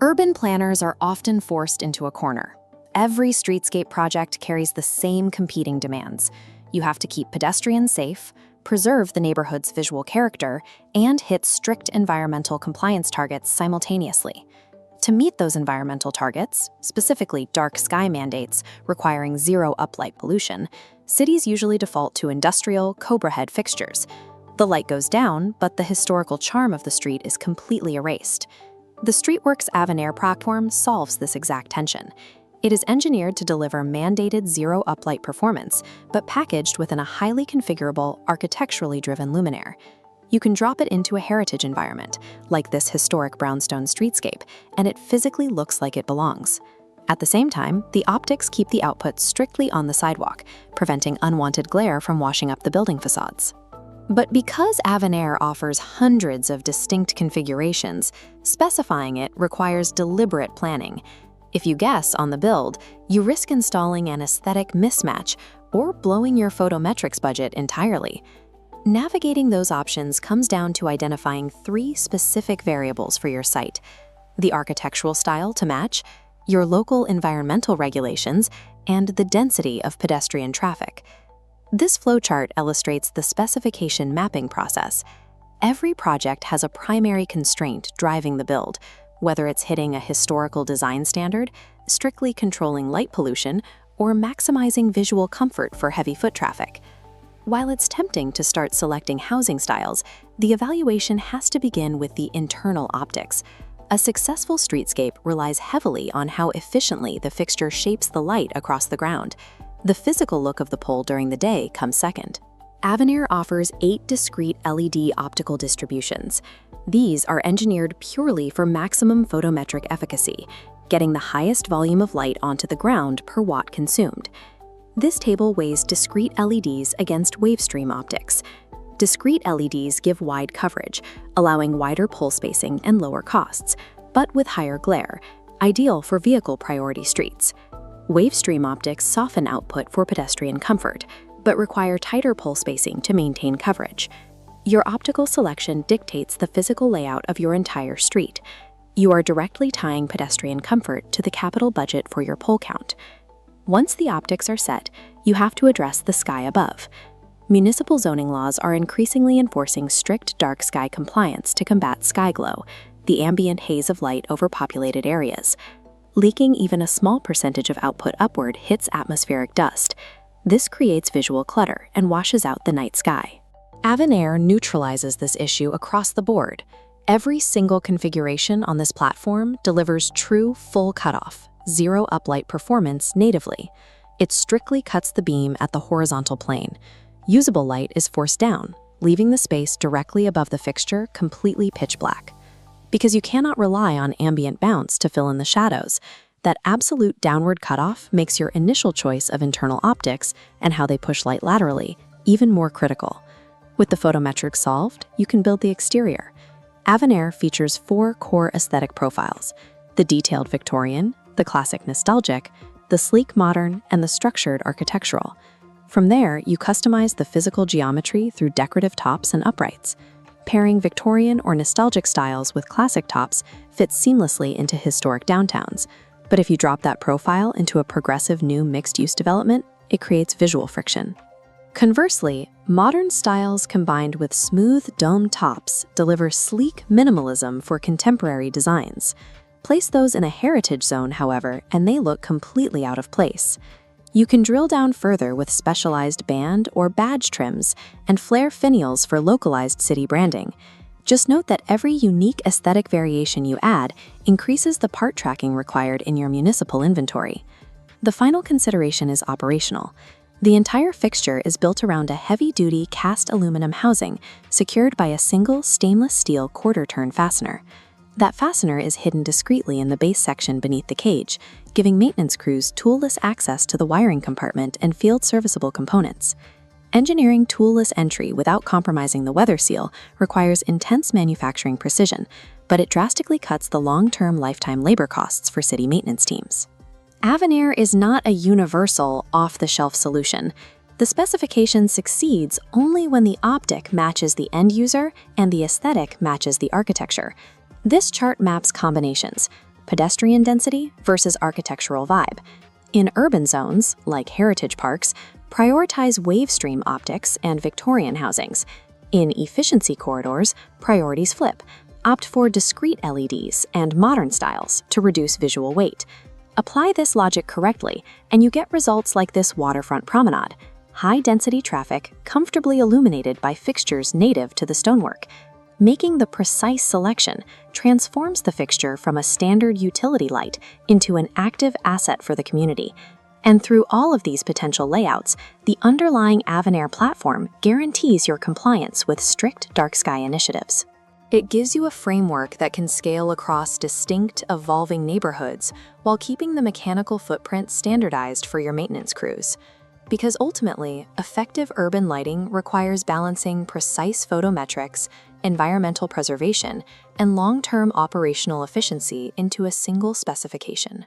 Urban planners are often forced into a corner. Every streetscape project carries the same competing demands. You have to keep pedestrians safe, preserve the neighborhood's visual character, and hit strict environmental compliance targets simultaneously. To meet those environmental targets, specifically dark sky mandates requiring zero uplight pollution, cities usually default to industrial, cobra head fixtures. The light goes down, but the historical charm of the street is completely erased. The Streetworks Avenaire platform solves this exact tension. It is engineered to deliver mandated zero uplight performance, but packaged within a highly configurable, architecturally driven luminaire. You can drop it into a heritage environment, like this historic brownstone streetscape, and it physically looks like it belongs. At the same time, the optics keep the output strictly on the sidewalk, preventing unwanted glare from washing up the building facades. But because Avenaire offers hundreds of distinct configurations, specifying it requires deliberate planning. If you guess on the build, you risk installing an aesthetic mismatch or blowing your photometrics budget entirely. Navigating those options comes down to identifying 3 specific variables for your site: the architectural style to match, your local environmental regulations, and the density of pedestrian traffic. This flowchart illustrates the specification mapping process. Every project has a primary constraint driving the build, whether it's hitting a historical design standard, strictly controlling light pollution, or maximizing visual comfort for heavy foot traffic. While it's tempting to start selecting housing styles, the evaluation has to begin with the internal optics. A successful streetscape relies heavily on how efficiently the fixture shapes the light across the ground. The physical look of the pole during the day comes second. Avenaire offers 8 discrete LED optical distributions. These are engineered purely for maximum photometric efficacy, getting the highest volume of light onto the ground per watt consumed. This table weighs discrete LEDs against wavestream optics. Discrete LEDs give wide coverage, allowing wider pole spacing and lower costs, but with higher glare, ideal for vehicle priority streets. Wavestream optics soften output for pedestrian comfort, but require tighter pole spacing to maintain coverage. Your optical selection dictates the physical layout of your entire street. You are directly tying pedestrian comfort to the capital budget for your pole count. Once the optics are set, you have to address the sky above. Municipal zoning laws are increasingly enforcing strict dark sky compliance to combat sky glow, the ambient haze of light over populated areas. Leaking even a small percentage of output upward hits atmospheric dust. This creates visual clutter and washes out the night sky. Avenaire neutralizes this issue across the board. Every single configuration on this platform delivers true full cutoff, zero uplight performance natively. It strictly cuts the beam at the horizontal plane. Usable light is forced down, leaving the space directly above the fixture completely pitch black. Because you cannot rely on ambient bounce to fill in the shadows, that absolute downward cutoff makes your initial choice of internal optics and how they push light laterally even more critical. With the photometrics solved, you can build the exterior. Avenaire features 4 core aesthetic profiles: the detailed Victorian, the classic nostalgic, the sleek modern, and the structured architectural. From there, you customize the physical geometry through decorative tops and uprights. Pairing Victorian or nostalgic styles with classic tops fits seamlessly into historic downtowns. But if you drop that profile into a progressive new mixed-use development, it creates visual friction. Conversely, modern styles combined with smooth dome tops deliver sleek minimalism for contemporary designs. Place those in a heritage zone, however, and they look completely out of place. You can drill down further with specialized band or badge trims and flare finials for localized city branding. Just note that every unique aesthetic variation you add increases the part tracking required in your municipal inventory. The final consideration is operational. The entire fixture is built around a heavy-duty cast aluminum housing secured by a single stainless steel quarter-turn fastener. That fastener is hidden discreetly in the base section beneath the cage, giving maintenance crews toolless access to the wiring compartment and field-serviceable components. Engineering toolless entry without compromising the weather seal requires intense manufacturing precision, but it drastically cuts the long-term lifetime labor costs for city maintenance teams. Avenaire is not a universal, off-the-shelf solution. The specification succeeds only when the optic matches the end user and the aesthetic matches the architecture. This chart maps combinations: pedestrian density versus architectural vibe. In urban zones, like heritage parks, prioritize wave-stream optics and Victorian housings. In efficiency corridors, priorities flip. Opt for discrete LEDs and modern styles to reduce visual weight. Apply this logic correctly, and you get results like this waterfront promenade. High-density traffic comfortably illuminated by fixtures native to the stonework. Making the precise selection transforms the fixture from a standard utility light into an active asset for the community. And through all of these potential layouts, the underlying Avenaire platform guarantees your compliance with strict dark sky initiatives. It gives you a framework that can scale across distinct, evolving neighborhoods while keeping the mechanical footprint standardized for your maintenance crews. Because ultimately, effective urban lighting requires balancing precise photometrics, environmental preservation, and long-term operational efficiency into a single specification.